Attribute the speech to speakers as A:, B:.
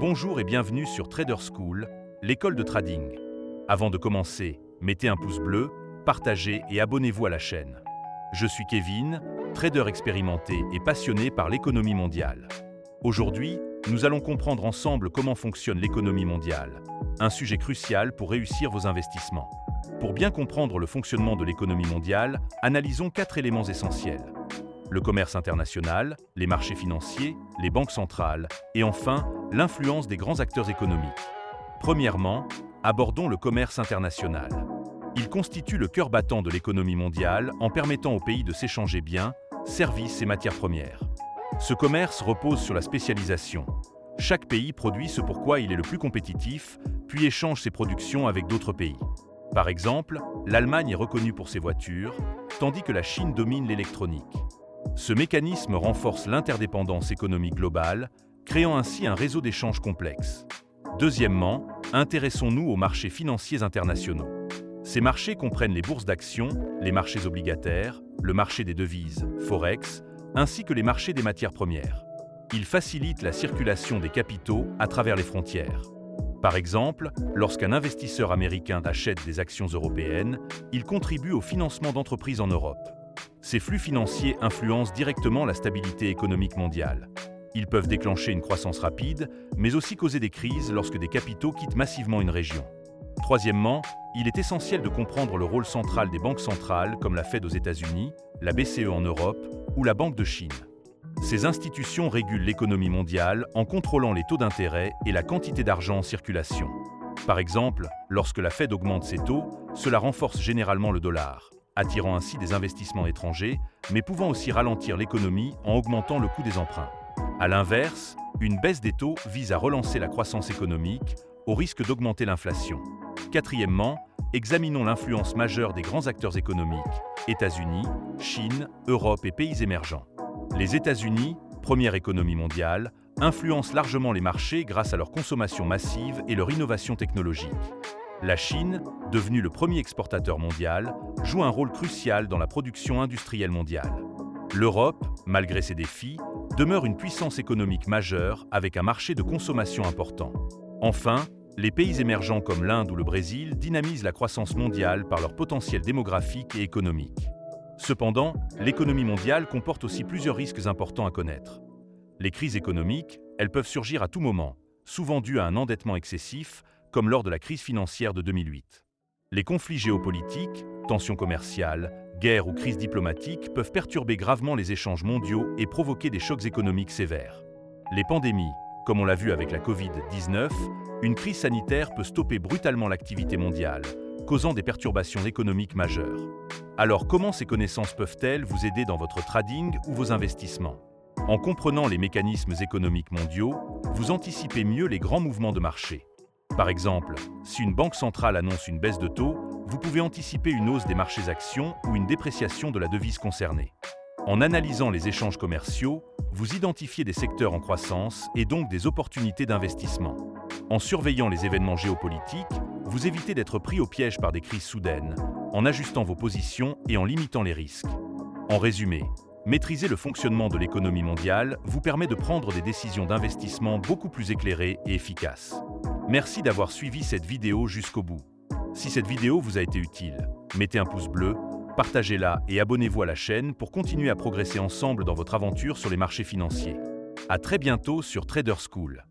A: Bonjour et bienvenue sur Trader School, l'école de trading. Avant de commencer, mettez un pouce bleu, partagez et abonnez-vous à la chaîne. Je suis Kevin, trader expérimenté et passionné par l'économie mondiale. Aujourd'hui, nous allons comprendre ensemble comment fonctionne l'économie mondiale, un sujet crucial pour réussir vos investissements. Pour bien comprendre le fonctionnement de l'économie mondiale, analysons 4 éléments essentiels. Le commerce international, les marchés financiers, les banques centrales et enfin, l'influence des grands acteurs économiques. Premièrement, abordons le commerce international. Il constitue le cœur battant de l'économie mondiale en permettant aux pays de s'échanger biens, services et matières premières. Ce commerce repose sur la spécialisation. Chaque pays produit ce pour quoi il est le plus compétitif, puis échange ses productions avec d'autres pays. Par exemple, l'Allemagne est reconnue pour ses voitures, tandis que la Chine domine l'électronique. Ce mécanisme renforce l'interdépendance économique globale, créant ainsi un réseau d'échanges complexe. Deuxièmement, intéressons-nous aux marchés financiers internationaux. Ces marchés comprennent les bourses d'actions, les marchés obligataires, le marché des devises, Forex, ainsi que les marchés des matières premières. Ils facilitent la circulation des capitaux à travers les frontières. Par exemple, lorsqu'un investisseur américain achète des actions européennes, il contribue au financement d'entreprises en Europe. Ces flux financiers influencent directement la stabilité économique mondiale. Ils peuvent déclencher une croissance rapide, mais aussi causer des crises lorsque des capitaux quittent massivement une région. Troisièmement, il est essentiel de comprendre le rôle central des banques centrales comme la Fed aux États-Unis, la BCE en Europe ou la Banque de Chine. Ces institutions régulent l'économie mondiale en contrôlant les taux d'intérêt et la quantité d'argent en circulation. Par exemple, lorsque la Fed augmente ses taux, cela renforce généralement le dollar, attirant ainsi des investissements étrangers, mais pouvant aussi ralentir l'économie en augmentant le coût des emprunts. À l'inverse, une baisse des taux vise à relancer la croissance économique, au risque d'augmenter l'inflation. Quatrièmement, examinons l'influence majeure des grands acteurs économiques, États-Unis, Chine, Europe et pays émergents. Les États-Unis, première économie mondiale, influencent largement les marchés grâce à leur consommation massive et leur innovation technologique. La Chine, devenue le premier exportateur mondial, joue un rôle crucial dans la production industrielle mondiale. L'Europe, malgré ses défis, demeure une puissance économique majeure avec un marché de consommation important. Enfin, les pays émergents comme l'Inde ou le Brésil dynamisent la croissance mondiale par leur potentiel démographique et économique. Cependant, l'économie mondiale comporte aussi plusieurs risques importants à connaître. Les crises économiques, elles peuvent surgir à tout moment, souvent dues à un endettement excessif, comme lors de la crise financière de 2008. Les conflits géopolitiques, tensions commerciales, guerres ou crises diplomatiques peuvent perturber gravement les échanges mondiaux et provoquer des chocs économiques sévères. Les pandémies, comme on l'a vu avec la Covid-19, une crise sanitaire peut stopper brutalement l'activité mondiale, causant des perturbations économiques majeures. Alors comment ces connaissances peuvent-elles vous aider dans votre trading ou vos investissements? En comprenant les mécanismes économiques mondiaux, vous anticipez mieux les grands mouvements de marché. Par exemple, si une banque centrale annonce une baisse de taux, vous pouvez anticiper une hausse des marchés actions ou une dépréciation de la devise concernée. En analysant les échanges commerciaux, vous identifiez des secteurs en croissance et donc des opportunités d'investissement. En surveillant les événements géopolitiques, vous évitez d'être pris au piège par des crises soudaines, en ajustant vos positions et en limitant les risques. En résumé, maîtriser le fonctionnement de l'économie mondiale vous permet de prendre des décisions d'investissement beaucoup plus éclairées et efficaces. Merci d'avoir suivi cette vidéo jusqu'au bout. Si cette vidéo vous a été utile, mettez un pouce bleu, partagez-la et abonnez-vous à la chaîne pour continuer à progresser ensemble dans votre aventure sur les marchés financiers. À très bientôt sur Trader School.